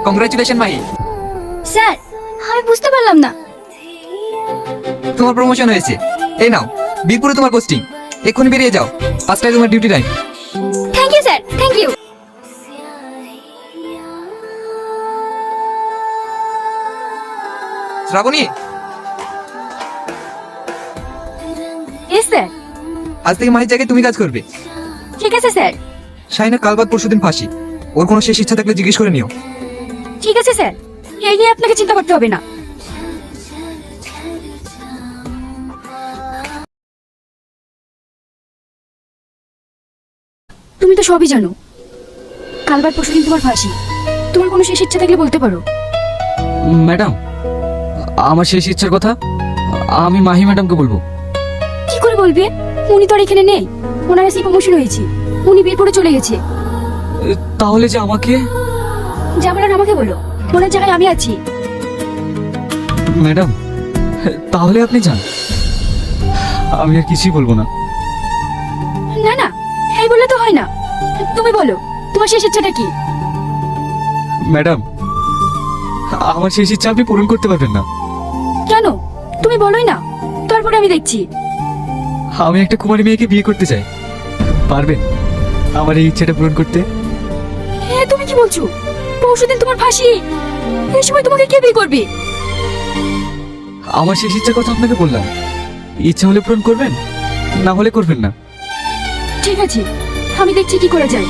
Congratulation Mahi. Sir, আমি বুঝতে পারলাম না। তোমার প্রমোশন হয়েছে। এই নাও, বীরপুরে তোমার পোস্টিং। এক্ষুনি বেরিয়ে যাও, 5টায় তোমার duty time. Thank you sir, thank you. Shrabani, yes sir. আজ থেকে মাহির জায়গায় তুমি কাজ করবে। ঠিক আছে স্যার। শাহিনা কাল বাদ পরশুদিন ফাঁসি। ওর কোনো শেষ ইচ্ছা থাকলে জিজ্ঞেস করে নিও। ঠিক আছে স্যার, এই নিয়ে আপনাকে চিন্তা করতে হবে না। তুমি তো সবই জানো। কালবার পরশুদিন তোমার ফাঁসি। তোমার কোনো শেষ ইচ্ছা থাকলে বলতে পারো। ম্যাডাম, আমার শেষ ইচ্ছার কথা আমি মাহি ম্যাডামকে বলবো। কি করে বলবে? উনি তো আর এখানে নেই। ওনার এসে প্রমোশন হয়েছে, উনি বীরপুরে চলে গেছে। তাহলে যে আমাকে যা বলার আমাকে বলো, ওনার জায়গায় আমি আছি। ম্যাডাম, তাহলে আপনি যান, আমি আর কিছুই বলবো না। না না, এই বললে তো হয় না। তুমি বলো, তোমার শেষ ইচ্ছাটা কি? ম্যাডাম, আমার শেষ ইচ্ছা আপনি পূরণ করতে পারবেন না। কেন? তুমি বলোই না, তারপরে আমি দেখছি। আমি একটা কুমারী মেয়েকে বিয়ে করতে চাই। পারবেন আমার এই ইচ্ছাটা পূরণ করতে? হ্যাঁ, তুমি কি বলছো? পরশুদিন তোমার ফাঁসি, এই সময় তোমাকে কে বিয়ে করবে? আমার শেষ ইচ্ছার কথা আপনাকে বললাম। ইচ্ছা হলে পূরণ করবেন, না হলে করবেন না। ঠিক আছে, আমি দেখছি কি করা যায়।